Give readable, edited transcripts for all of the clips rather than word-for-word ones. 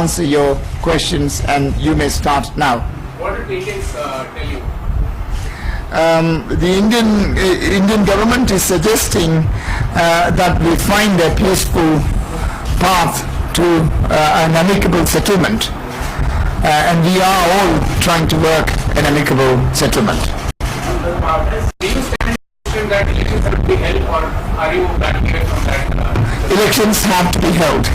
answer your questions, and you may start now. What did agents tell you? The Indian government is suggesting that we find a peaceful path to an amicable settlement, and we are all trying to work an amicable settlement. Do you stand in that elections have to be held, or are you backing away from that? Elections have to be held.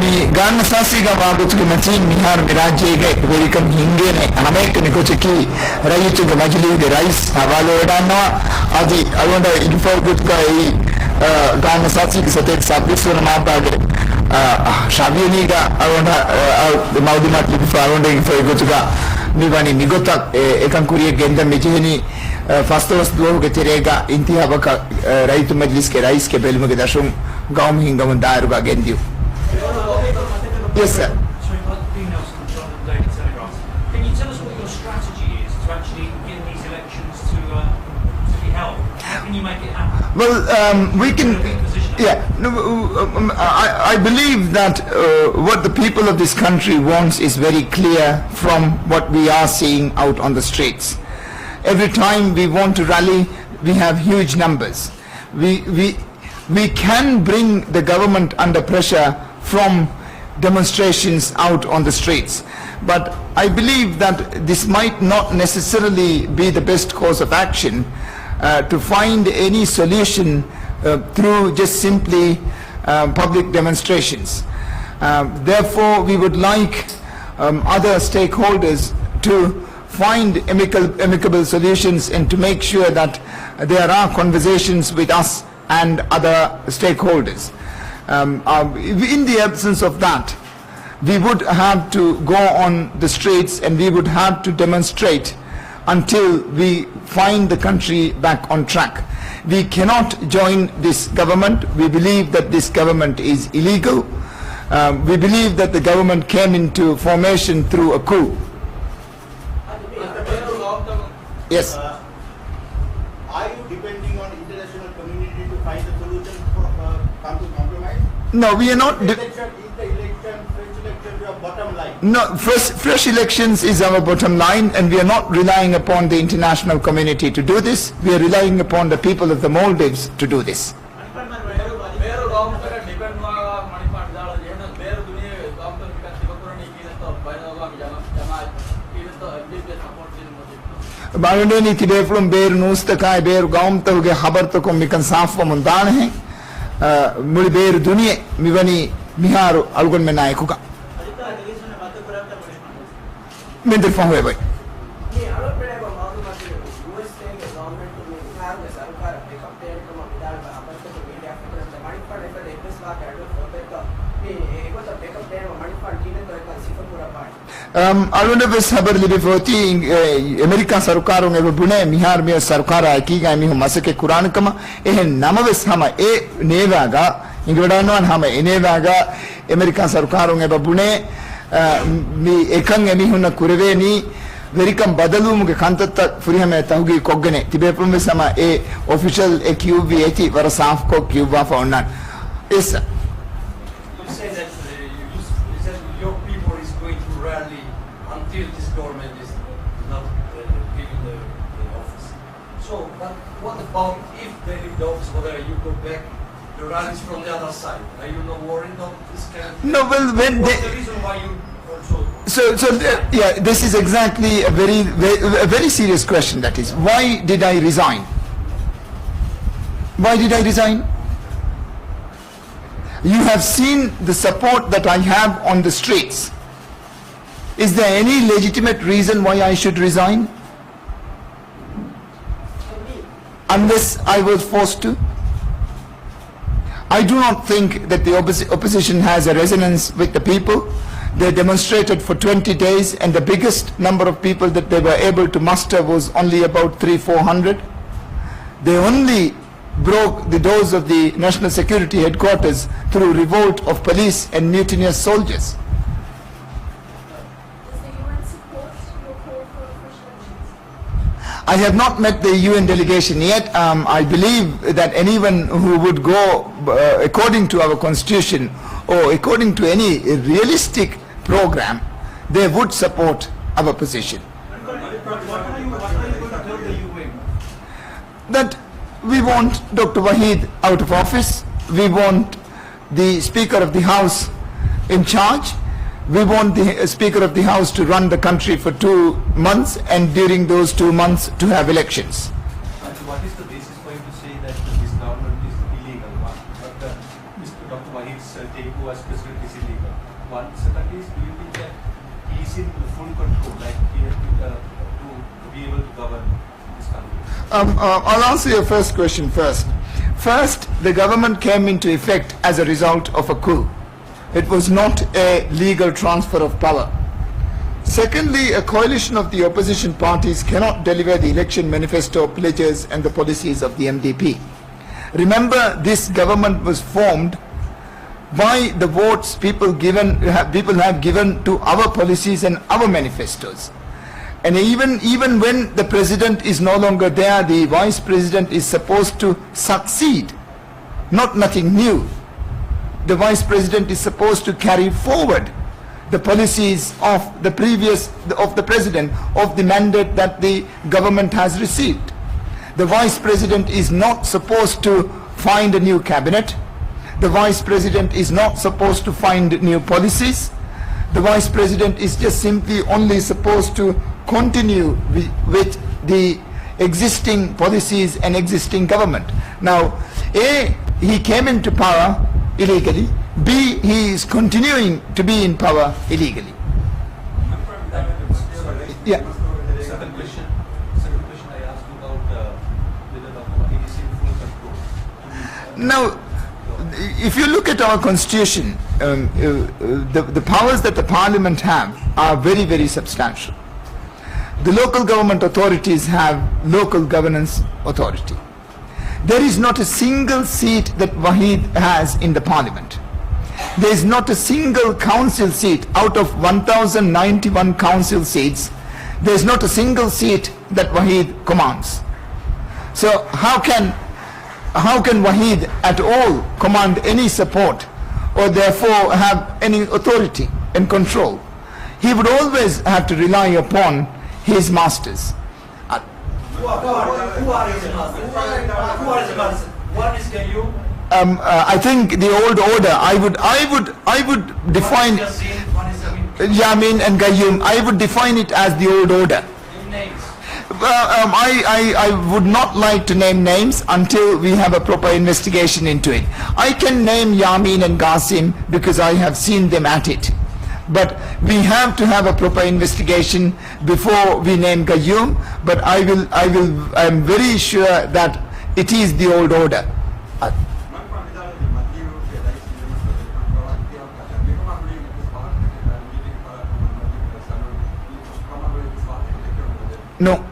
mi gan sasi ga wagut ki matin mihar mirajye ga welcome hinge ne amek ne kochiki raitu ga majli de rais hawalo edanna adi alonda info gut ga gan sasi ki satek sabisur ma bage shabini ga alonda maudimat li alonda info gut ga mivani migota ekan kuriye genda mejeni fastos do ga terega intihaba ka raitu majlis ke rais ke belmu ge dashum gaum hingam daru ga gendiu. Yes, sir. Sorry, Dean Nelson from the Daily Telegraph. Can you tell us what your strategy is to actually get these elections to be held? How can you make it happen? Well, we can. Yeah, no, I believe that what the people of this country wants is very clear from what we are seeing out on the streets. Every time we want to rally, we have huge numbers. We can bring the government under pressure from demonstrations out on the streets. But I believe that this might not necessarily be the best course of action to find any solution through just simply public demonstrations. Therefore, we would like other stakeholders to find amicable solutions and to make sure that there are conversations with us and other stakeholders. In the absence of that, we would have to go on the streets and we would have to demonstrate until we find the country back on track. We cannot join this government. We believe that this government is illegal. We believe that the government came into formation through a coup. Yes. Are you depending on international community to find a solution come to compromise? No, we are not. Is the election, fresh election your bottom line? No, fresh elections is our bottom line, and we are not relying upon the international community to do this. We are relying upon the people of the Maldives to do this. Bagandeni tibe from bear nusta kai bear gaum to ge habar to kom mikan saaf wa mundan hai muli bear duniye mivani miharu algon me nae kuka mendir fa hoye bhai alunde bes habar libe foti America sarkaron ebe bune mihar me sarkara ki ga mi masake Quran kama nama bes hama e nevaga ingradano hama enevaga America sarkaron ebe bune mi ekang emi hunna kureve ni verikam badalu muge kantatta furihame tahugi koggene tibe prum sama e official e QV eti war saaf ko QV fa onnan is until this government is not giving the office. So, but what about if they leave the office, whether you go back, the rallies from the other side? Are you not worried about this kind of thing? No, well, when what's the reason why you also... Yeah, this is exactly a very serious question, that is. Why did I resign? Why did I resign? You have seen the support that I have on the streets. Is there any legitimate reason why I should resign? Unless I was forced to? I do not think that the opposition has a resonance with the people. They demonstrated for 20 days and the biggest number of people that they were able to muster was only about 300-400. They only broke the doors of the National Security Headquarters through revolt of police and mutinous soldiers. Does the UN support I have not met the UN delegation yet. I believe that anyone who would go according to our constitution or according to any realistic program, they would support our position. What are you going to tell the UN? That we want Dr. Wahid out of office. We want the Speaker of the House in charge. We want the Speaker of the House to run the country for 2 months, and during those 2 months to have elections. And what is the basis for you to say that this government is illegal? One, but Mr. Dr. Wahid's takeover as president is illegal. One, second is, do you think that he is in full control, like he has to be able to govern this country? I'll answer your first question first. First, the government came into effect as a result of a coup. It was not a legal transfer of power. Secondly, a coalition of the opposition parties cannot deliver the election manifesto, pledges and the policies of the MDP. Remember, this government was formed by the votes people have given to our policies and our manifestos. And even when the president is no longer there, the vice president is supposed to succeed, nothing new. The vice president is supposed to carry forward the policies of the president, of the mandate that the government has received. The vice president is not supposed to find a new cabinet. The vice president is not supposed to find new policies. The vice president is just simply only supposed to continue with the existing policies and existing government. Now, A, he came into power illegally. B, he is continuing to be in power illegally. Yeah. Second question I asked you about whether Dr. Wahid is in full control. Now, if you look at our constitution, the powers that the parliament have are very, very substantial. The local government authorities have local governance authority. There is not a single seat that Wahid has in the parliament. There is not a single council seat out of 1091 council seats. There is not a single seat that Wahid commands. So how can Wahid at all command any support or therefore have any authority and control? He would always have to rely upon his masters. Who are his masters? Who are his masters? One is Gayoom. I think the old order. I would define One is Amin. Yamin and Gayoom. I would define it as the old order. In names. I would not like to name names until we have a proper investigation into it. I can name Yamin and Qasim because I have seen them at it. But we have to have a proper investigation before we name Gayoom. But I am very sure that it is the old order. No.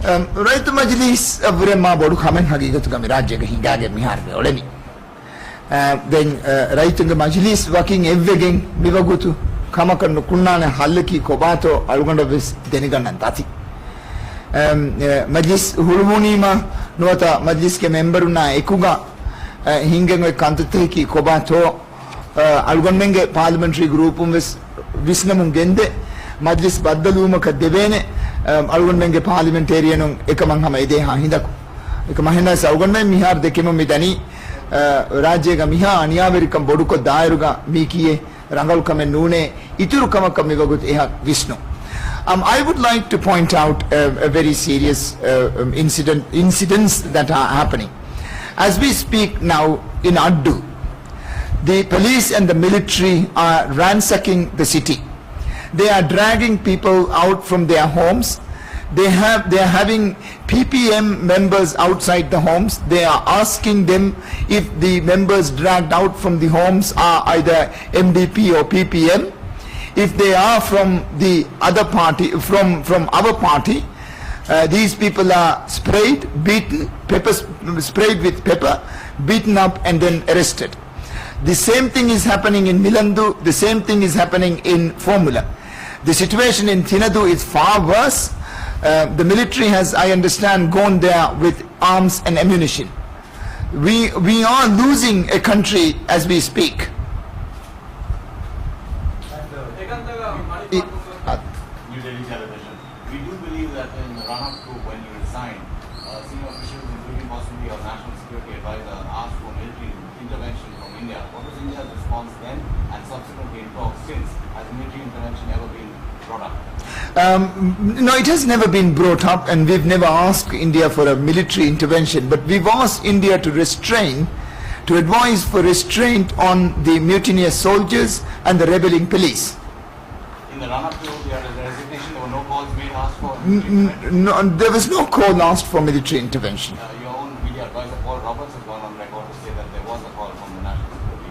Raitu Majlis Vrema Bodu Kamen Hagigatu Kami Raja Hingage Miharme Oleni. Then Raitunga Majlis working everything Bivagutu Kamakan Kunana Halaki Kobato Algonda Vis Denigan and Tati. Majlis Hulumunima Nota Majlis ke memberuna Ekuga Hingenge Kantaki Kobato Algonmenge parliamentary group Visnamun Gende Majlis Badaluma Kadevene Algonmenge parliamentarian Ekamang Hamede Hindaku Ekamahena Saugonme Mihar de Kimo Midani Rajega Miha Aniaverikam Boduko Dairuga Mikie Rangal Kame Nune Ituru Kamakamivagut Eha Vishnu. I would like to point out a very serious incidents that are happening. As we speak now in Addu, the police and the military are ransacking the city. They are dragging people out from their homes. They are having PPM members outside the homes. They are asking them if the members dragged out from the homes are either MDP or PPM. If they are from the other party, from our party, these people are sprayed, beaten, sprayed with pepper, beaten up and then arrested. The same thing is happening in Milandu, the same thing is happening in Formula. The situation in Thinadu is far worse. The military has, I understand, gone there with arms and ammunition. We are losing a country as we speak. New Delhi television. We do believe that in the run-up to when you resigned, senior officials, including possibly your national security advisor, asked for military intervention from India. What was India's response then, and subsequently in talks since? Has military intervention ever been brought up? No, it has never been brought up, and we've never asked India for a military intervention, but we've asked India to restrain, to advise for restraint on the mutinous soldiers and the rebelling police. In the run-up to the resignation, there were no calls being asked for military intervention? No, there was no call asked for military intervention. Your own media advisor, Paul Roberts, has gone on record to say that there was a call from the national security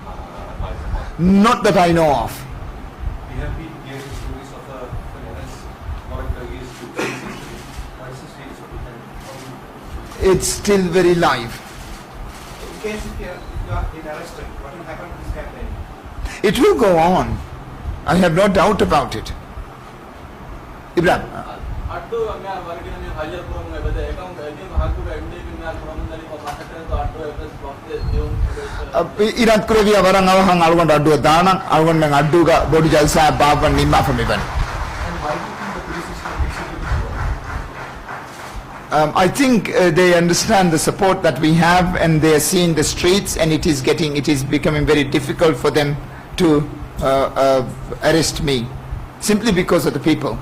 advisor. Not that I know of. We have been hearing stories of an arrest warrant against you. What is the status of it? It's still very live. In case if you are arrested, what will happen to this campaign? It will go on. I have no doubt about it. Ibrahim. Irat Kuravia Varanga hang alwan adu dana alwan nang aduga body jalsa baban nimma from even. And why do you think the police is not executing? I think they understand the support that we have, and they are seeing the streets, and it is becoming very difficult for them to arrest me simply because of the people.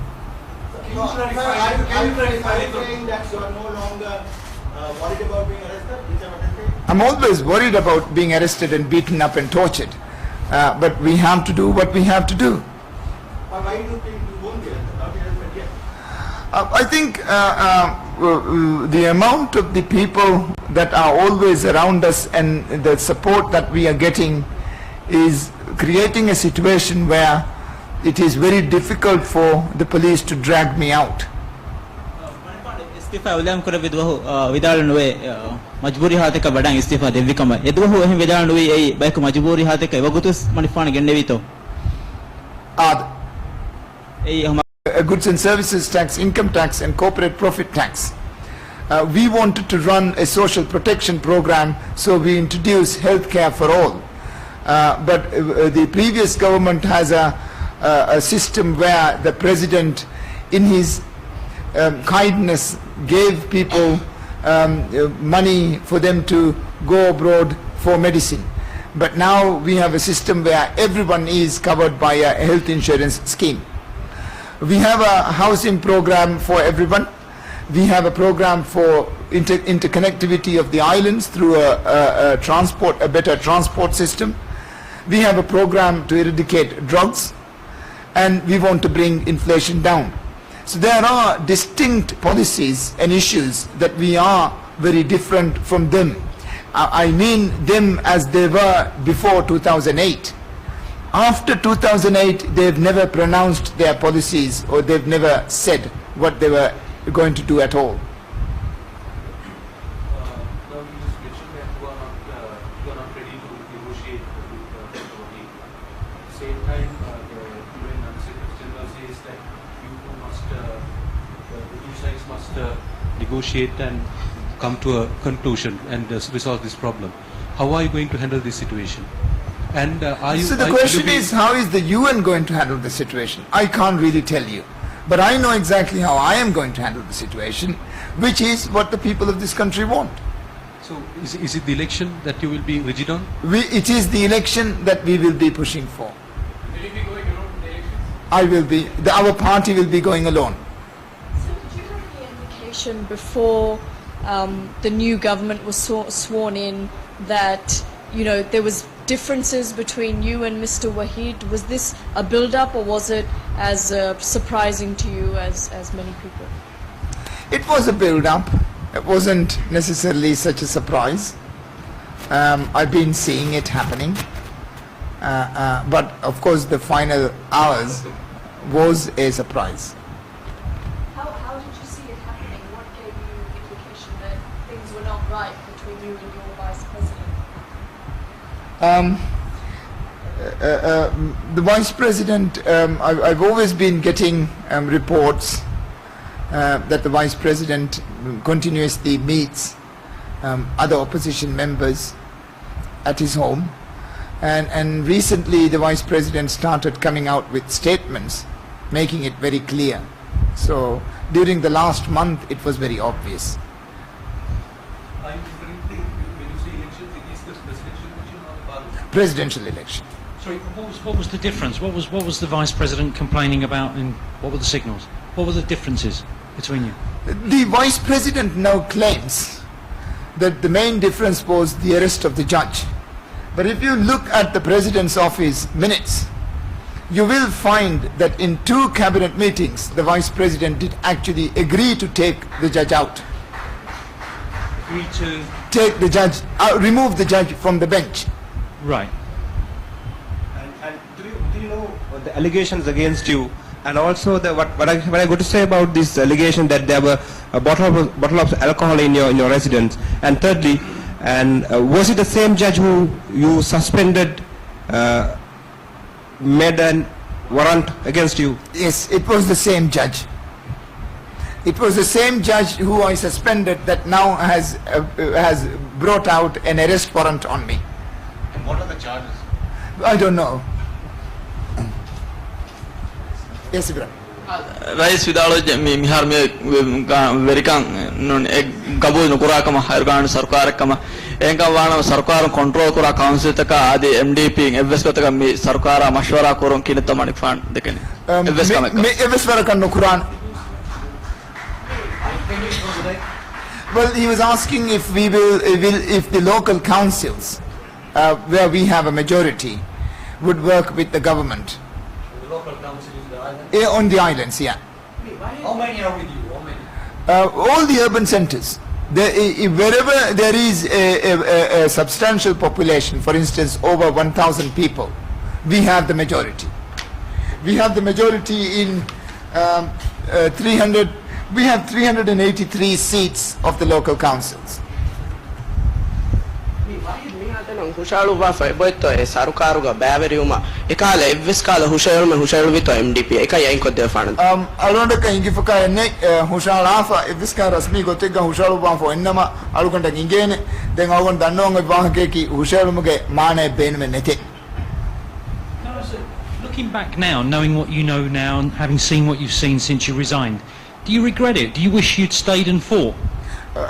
Are you saying that you are no longer worried about being arrested? Is that what you're saying? I'm always worried about being arrested and beaten up and tortured, but we have to do what we have to do. But why do you think you won't be arrested? Not be arrested yet? I think the amount of the people that are always around us and the support that we are getting is creating a situation where it is very difficult for the police to drag me out. इस्तीफा उल्लेम कर विधवा Vidal नुए मजबूरी हाथे का बड़ा इस्तीफा देवी कम यदुवा हो हम विदाल नुए ये बाइक मजबूरी हाथे का वगुतुस मनिफान गन्ने भी तो ये हम goods and services tax, income tax and corporate profit tax. We wanted to run a social protection program, so we introduced health care for all. But the previous government has a system where the president in his kindness gave people money for them to go abroad for medicine. But now we have a system where everyone is covered by a health insurance scheme. We have a housing program for everyone. We have a program for interconnectivity of the islands through a better transport system. We have a program to eradicate drugs, and we want to bring inflation down. So there are distinct policies and issues that we are very different from them. I mean them as they were before 2008. After 2008, they've never pronounced their policies, or they've never said what they were going to do at all. Now you just mentioned that you are not ready to negotiate with Dr. Wahid. At the same time, the UN Secretary General says that you must, the two sides must negotiate and come to a conclusion and resolve this problem. How are you going to handle this situation? And are you? So the question is, how is the UN going to handle the situation? I can't really tell you. But I know exactly how I am going to handle the situation, which is what the people of this country want. So is it the election that you will be rigid on? It is the election that we will be pushing for. Will you be going alone to the elections? I will be, our party will be going alone. So did you have any indication before the new government was sworn in that, you know, there was differences between you and Mr. Wahid? Was this a build-up, or was it as surprising to you as many people? It was a build-up. It wasn't necessarily such a surprise. I've been seeing it happening. But of course the final hours was a surprise. How did you see it happening? What gave you indication that things were not right between you and your vice president? The vice president, I've always been getting reports that the vice president continuously meets other opposition members at his home, and recently the vice president started coming out with statements making it very clear. So during the last month it was very obvious. Are you referring to, when you say elections, it is the presidential election or the parliament? Presidential election. Sorry, what was the difference? What was the Vice President complaining about, and what were the signals? What were the differences between you? The Vice President now claims that the main difference was the arrest of the judge. But if you look at the President's office minutes, you will find that in 2 cabinet meetings, the Vice President did actually agree to take the judge out. Agree to... Take the judge, remove the judge from the bench. Right. And do you know the allegations against you, and also what I got to say about this allegation that there were a bottle of alcohol in your residence, and thirdly, was it the same judge who you suspended, made a warrant against you? Yes, it was the same judge. It was the same judge who I suspended that now has brought out an arrest warrant on me. And what are the charges? I don't know. Yes, Ibrahim. Rais vidalo mihar me verikan non gabu no kura kama hargan sarkar kama enka wana sarkar control kura council taka adi MDP evs ko taka mi sarkara mashwara koron kineta manik fan dekene evs kama evs varakan no Quran. Well, he was asking if we if the local councils where we have a majority would work with the government. The local council in the island. On the islands, yeah. How many are with you? How many? All the urban centers. Wherever there is a substantial population, for instance, over 1,000 people, we have the majority. We have the majority in 300. We have 383 seats of the local councils. Hushalu wafa boito e sarukaruga baveriuma ekala evskala hushalu vito MDP eka yain ko defan alonda ka ingi fuka ne hushala afa evska rasmi gotega hushalu wafa ennama alukanta ingene den agon dannonga wahake ki hushalu muge mane benme nete. Looking back now, knowing what you know now and having seen what you've seen since you resigned, do you regret it? Do you wish you'd stayed and fought?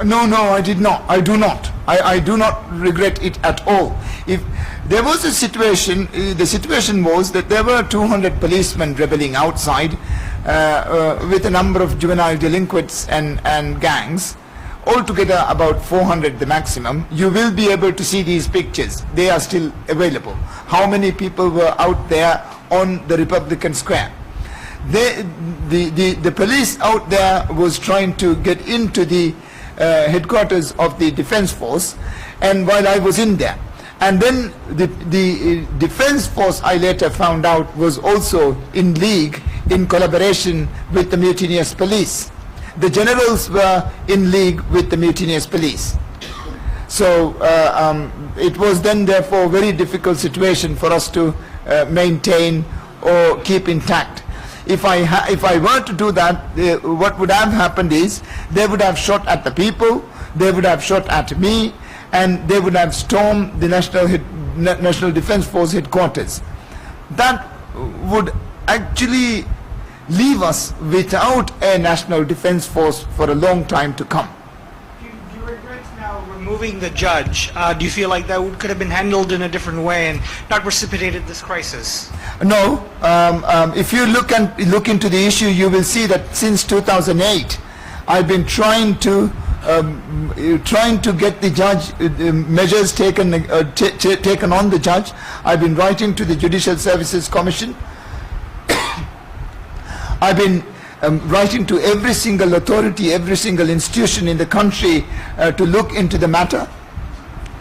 No, I did not. I do not. I do not regret it at all. If there was a situation, the situation was that there were 200 policemen rebelling outside with a number of juvenile delinquents and gangs, altogether about 400 the maximum. You will be able to see these pictures. They are still available. How many people were out there on the Republican Square? The police out there was trying to get into the headquarters of the defense force, and while I was in there, and then the defense force, I later found out, was also in league, in collaboration with the mutinous police. The generals were in league with the mutinous police. So it was then therefore a very difficult situation for us to maintain or keep intact. If I were to do that, what would have happened is they would have shot at the people, they would have shot at me, and they would have stormed the National Defense Force headquarters. That would actually leave us without a National Defense Force for a long time to come. Do you regret now removing the judge? Do you feel like that could have been handled in a different way and not precipitated this crisis? No. If you look into the issue, you will see that since 2008, I've been trying to get the judge measures taken on the judge. I've been writing to the Judicial Services Commission. I've been writing to every single authority, every single institution in the country to look into the matter.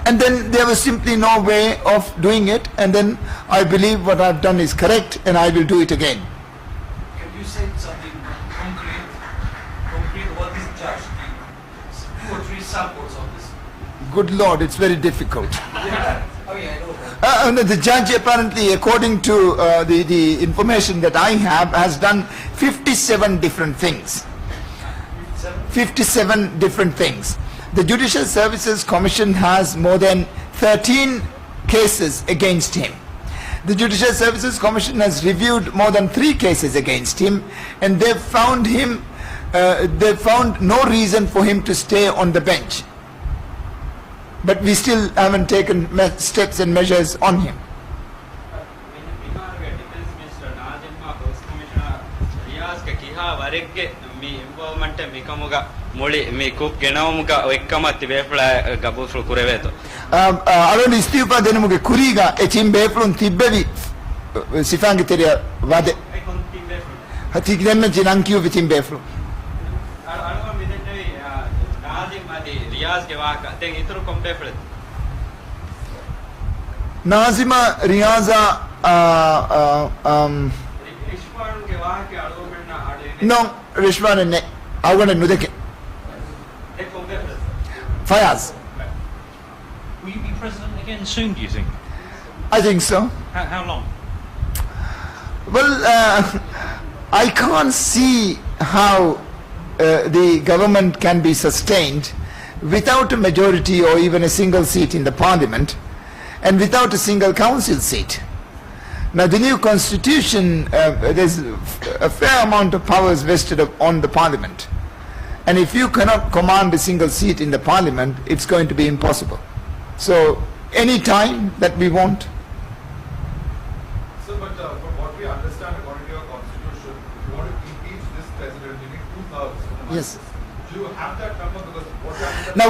And then there was simply no way of doing it, and then I believe what I've done is correct, and I will do it again. Can you say something concrete what this judge did? 2 or 3 samples of this. Good Lord, it's very difficult. Yeah. Oh yeah, I know that. No, the judge apparently, according to the information that I have, has done 57 different things. 57 different things. The Judicial Services Commission has more than 13 cases against him. The Judicial Services Commission has reviewed more than 3 cases against him, and they found no reason for him to stay on the bench. But we still haven't taken steps and measures on him. Around istifa denuge kuriga echim beflun tibbevi sifangi teria wade hati glemmen jinankiu vitim beflun Nazima Riaza no Rishwan and I want to know the Fayaz. Will you be president again soon, do you think? I think so. How long? Well, I can't see how the government can be sustained without a majority or even a single seat in the parliament, and without a single council seat. Now the new constitution, there's a fair amount of powers vested on the parliament, and if you cannot command a single seat in the parliament, it's going to be impossible. So any time that we want. So, but from what we understand according to your constitution, if you want to impeach this president, you need 2/3. Yes. Do you have that number? Because what you understand. Now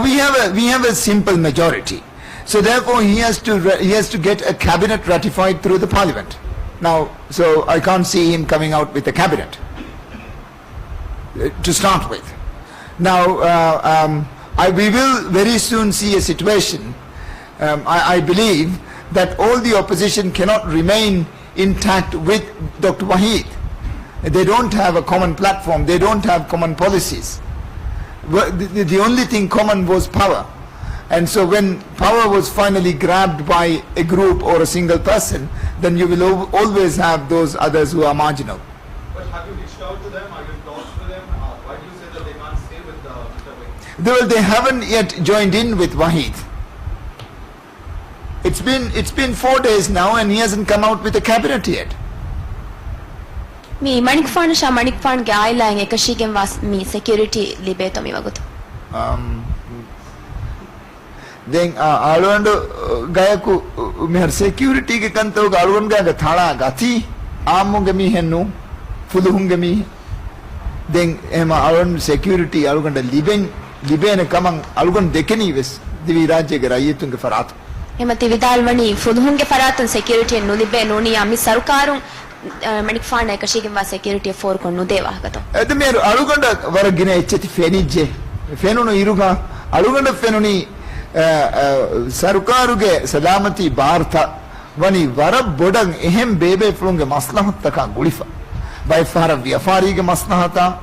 we have a simple majority, so therefore he has to get a cabinet ratified through the parliament. Now, so I can't see him coming out with a cabinet to start with. Now we will very soon see a situation. I believe that all the opposition cannot remain intact with Dr. Wahid. They don't have a common platform. They don't have common policies. The only thing common was power. And so when power was finally grabbed by a group or a single person, then you will always have those others who are marginal. But have you reached out to them? Are you in talks with them? Why do you say that they can't stay with Mr. Wahid? They haven't yet joined in with Wahid. It's been 4 days now, and he hasn't come out with a cabinet yet. Me Manikfan sha Manikfan ge aila enge kashigen was me security libeto mi wagutu. Then alwando gayaku mer security ke kanto alwan ga thala gati amunge mi hennu fuluhunge mi then ema alwan security alwanda libene kamang alwan dekeni ves divi rajye ge rayitunge farat emati vidalwani fuluhunge faratun security nu libe noni ami sarukarun Manikfan e kashigen was security for konnu deva gato edemeru aluganda waragine echeti fenije fenunu iruga aluganda fenuni Sarukaruge Salamati Bharta Vani Varab Bodang Ehem Bebe Flunge Maslahataka Gulifa by Fara Viafari Maslahata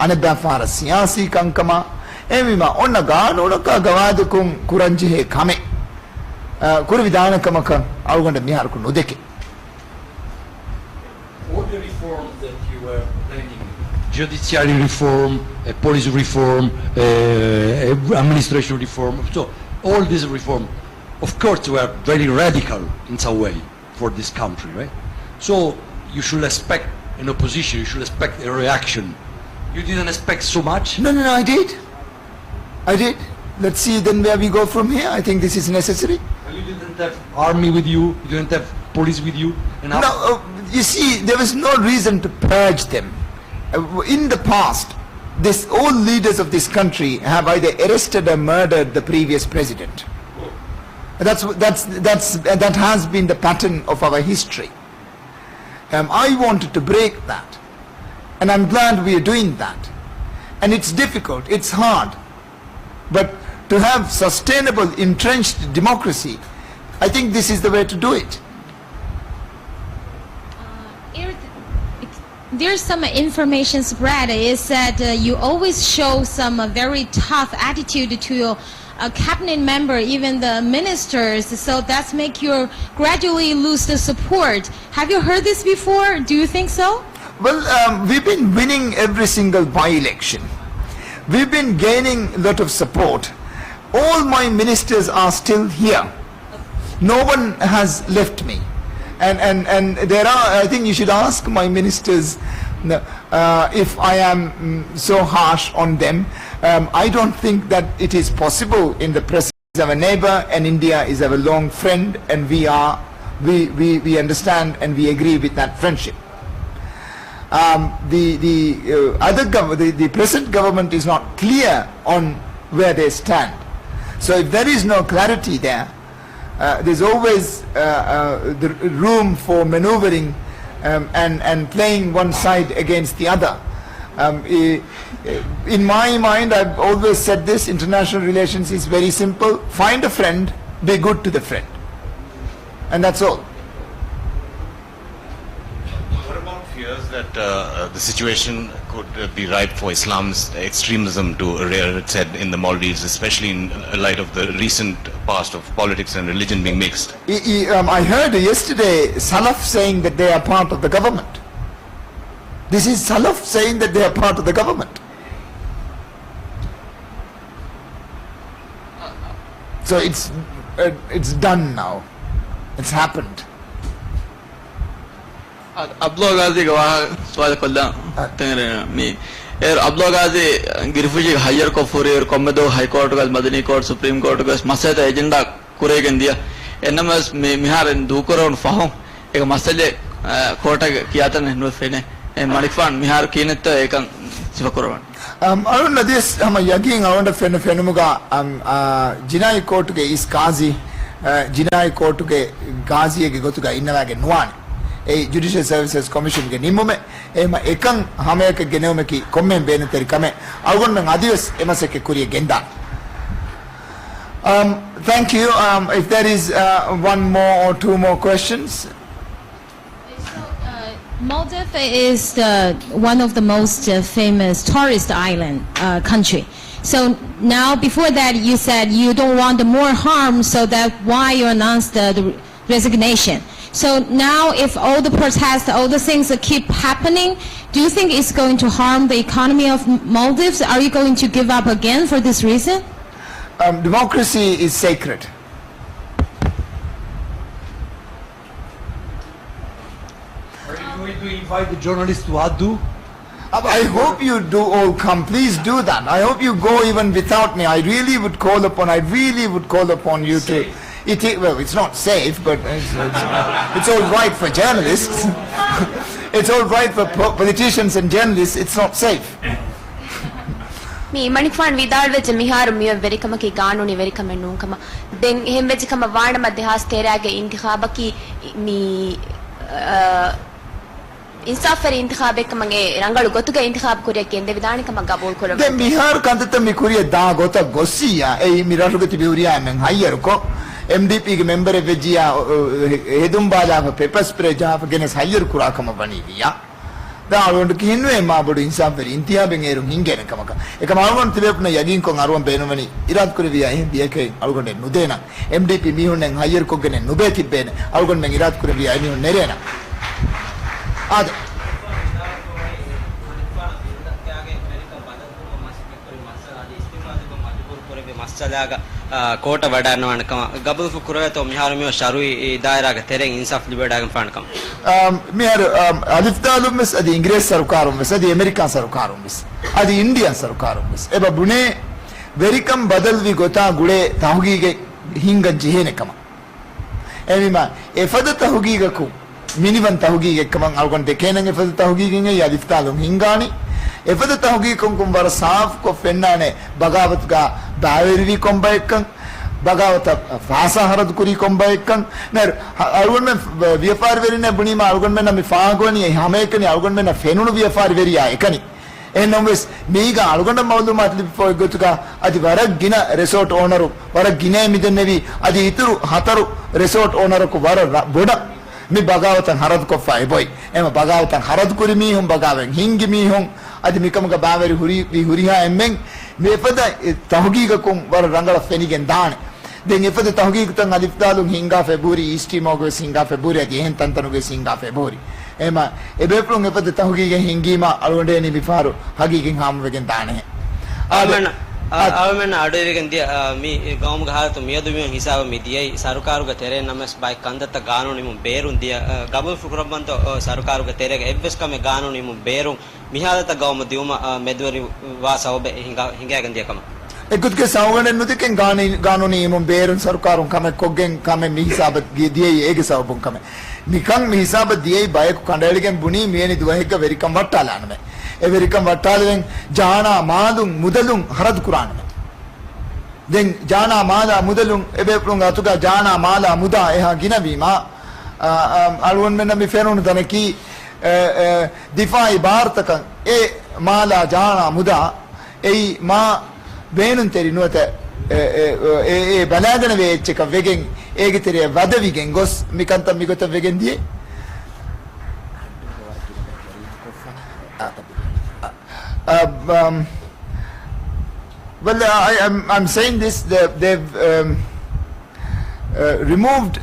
Aneba Fara Siasi Kankama Emima Onagan Onaka Gavadakum Kuranjihe Kame Kurvidana Kamaka Alganda Miharku Nudeke. All the reforms that you were planning, judiciary reform, police reform, administration reform, so all this reform, of course, were very radical in some way for this country, right? So you should expect an opposition, you should expect a reaction. You didn't expect so much? No, I did. Let's see then where we go from here. I think this is necessary. You didn't have army with you didn't have police with you? And no, you see, there was no reason to purge them. In the past, all leaders of this country have either arrested or murdered the previous president. That has been the pattern of our history. I wanted to break that. And I'm glad we are doing that. And it's difficult, it's hard. But to have sustainable, entrenched democracy, I think this is the way to do it. There's some information spread is that you always show some very tough attitude to your cabinet member, even the ministers, so that's make you gradually lose the support. Have you heard this before? Do you think so? Well, we've been winning every single by-election. We've been gaining a lot of support. All my ministers are still here. No one has left me. And there are, I think you should ask my ministers if I am so harsh on them. I don't think that it is possible. In the presence of a neighbor, and India is our long friend, and we understand and we agree with that friendship. The present government is not clear on where they stand. So if there is no clarity there, there's always the room for maneuvering and playing one side against the other. In my mind, I've always said this: international relations is very simple. Find a friend, be good to the friend, and that's all. What about fears that the situation could be ripe for Islam's extremism to rear its head in the Maldives, especially in light of the recent past of politics and religion being mixed? I heard yesterday Salaf saying that they are part of the government. This is Salaf saying that they are part of the government. So it's done now. It's happened. Ablogazi gawa swal kolla tengre mi ablogazi girfuji higher ko furi komedo high court gal madani court supreme court gas masada agenda kure gendia enamas mihar dukoron fahom ek masale court kiyatan no fene malikfan mihar kinetta ekan sivakoran arun this hama yagin aronda fenuga jinai court ge is kazi jinai court ge gazi ge gotuga innawage nuwan Judicial Services Commission ke nimume ema ekang hameka genome ki komme bene terikame algon men adios emase ke kuriye genda. Thank you. If there is one more or two more questions. Maldives is one of the most famous tourist island country. So now, before that, you said you don't want more harm, so that's why you announced the resignation. So now, if all the protests, all the things that keep happening, do you think it's going to harm the economy of Maldives? Are you going to give up again for this reason? Democracy is sacred. Are you going to invite the journalists to Adu? I hope you do all come. Please do that. I hope you go even without me. I really would call upon you to. Well, it's not safe, but it's all right for journalists. It's all right for politicians and journalists. It's not safe. Me manikfan vidal vech mihar mi verikama ki ganuni verikama nunkama den hem vech kama vaana madhyas terage intikhaba ki mi insaf fer intikhab ek mange rangalu gotuga intikhab kuriya kende vidanikama gabol kora den bihar kandata mi kuriya da gota gossiya ei mirashugati biuriya men hayyer ko MDP ke member vejiya hedum baja paper spray ja genes hayyer kura kama bani diya da alon kinwe ma bodu insaf fer intiya ben eru hingene kamaka ekama alon tibepna yagin ko arwan benumani irat kuriya em bieke algon nudena MDP mi honen hayyer ko gene nubeti ben algon men irat kuriya ni nerena ad masalaga kota wadana wanakama gabul fukura to miharume sharui dairaga tereng insaf libadaga fankam mihar alif dalum mis adi ingres sarkarum mis adi american sarkarum mis adi indian sarkarum mis eba bune verikam badal vi gota gude tahugi ge hinga jihene kama emima efada tahugi ga ku minivan tahugi ge kama algon dekenang efada tahugi ge ya alif dalum hingani efada tahugi kum bar saaf ko fennane bagavat ga bavervi komba ekkan bagaawata faasa harad kuri komba ekkan ner algon men viyafar verine bunima algon men mi faagoni hame ekani algon men fenunu viyafar veriya ekani enomwes meiga algon mawlumat lipo gotuka adi warak gina resort owneru warak gine midennevi adi ituru hataru resort owneru ku war boda mi bagawatan harad ko fai boy ema bagawatan harad kuri mi hum bagawen hingi mi hum adi mikamuga baveri huriha emmen me efada tahqiqa kum war rangala fenigen daane den efada tahqiq tan alifdalun hinga february istimogo singa february adi hen tantanuge singa february ema ebeplun efada tahqiqa hingima alonde ni bifaru haqiqin hamwegen daane ಅವಮೆನ್ನ ಅಡವಿಗಂದಿ ಮಿ ಗೌಮ್ಗ ಹಾತು ಮಿಯದುಮಿ ಹಿಸಾಬ ಮಿದಿಯೈ ಸರ್ಕಾರುಗ ತೆರೆ ನಮಸ್ by ಕಂದತ ಕಾನೂನು ನಿಮು ಬೇರುನ್ ದಿಯ ಗಬಲ್ ಫುಕ್ರಬಂತ ಸರ್ಕಾರುಗ ತೆರೆಗ ಎವ್ವೆಸ್ ಕಮೆ ಕಾನೂನು ನಿಮು ಬೇರು ಮಿಹಾದತ ಗೌಮ ದಿಯುಮ ಮೆದ್ವರಿ ವಾಸವಬೆ ಹಿಂಗಾಗಂದಿಯ ಕಮ ekutke sawgane nudiken ganuni imum berun sarkarun kame koggen kame mi hisabat diyei ege sawbun kame nikan mi hisabat diyei bayeku kandaligen buni miyeni duwahekka verikam wattalana e verikam wattalen jana madun mudalun harad qur'an den jana mala mudalun ebeplun atuga jana mala muda eha ginavima alwon menna mi fenunu tanaki difai bhartakan e mala jana muda ei ma beenun teri nuwata balagana veecheka vegen ege tere wadavigen gos mikanta migota vegen die well I'm saying this they've removed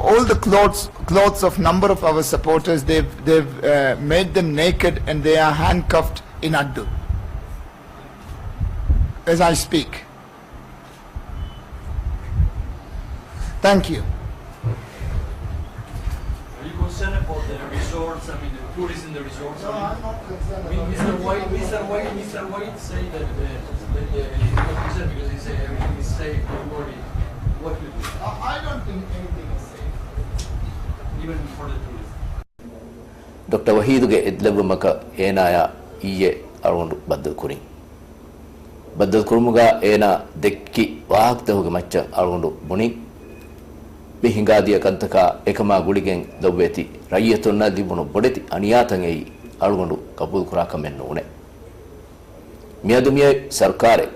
all the clothes of number of our supporters. They've made them naked and they are handcuffed in Addu as I speak. Thank you. Are you concerned about the resorts? I mean, the tourists in the resorts? No, I'm not concerned. I mean, Mr. White said that he's not concerned because he said everything is safe. Don't worry. What will you do? I don't think anything is safe. Even for the tourists. Dr. Wahiduge idlabumaka enaya iye arondu baddal kurin. Baddal kurumuga ena dekki waaktahuge macca arondu buni. Bihingadiya kantaka ekama guligen dawweti rayatonna dibunu bodeti aniyatan ei arondu kabul kuraka mennune. Miyadumiye sarkare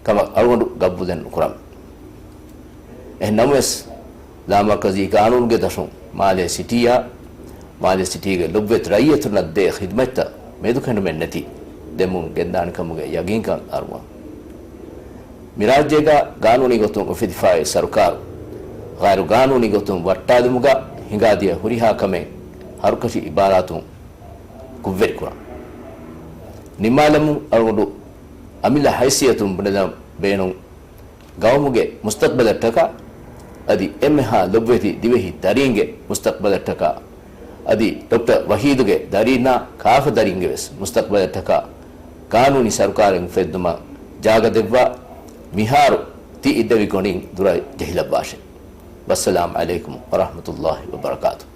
kama arondu gabbuden kuram. Namwes la markazi kanun ge dashun male sitiya male sitiga lubbet rayatuna de khidmata medukanu mennati demun gendan kamuge yagin kan arwa mirajega ganuni gotum ofidifai sarkar gairu ganuni gotum wattadumuga hingadiya huriha kame harukashi ibaratun kuvvet kura nimalamu arundu amila haysiyatun bunadam beenun gawmuge mustaqbalataka adi emha lobbeti divehi daringe mustaqbalataka adi Dr. Wahiduge darina kafa daringe wes mustaqbalataka kanuni sarkaren fedduma jaga devwa miharu ti idevi konin dura jahila bashe. Wassalamu alaikum wa rahmatullahi wa barakatuh.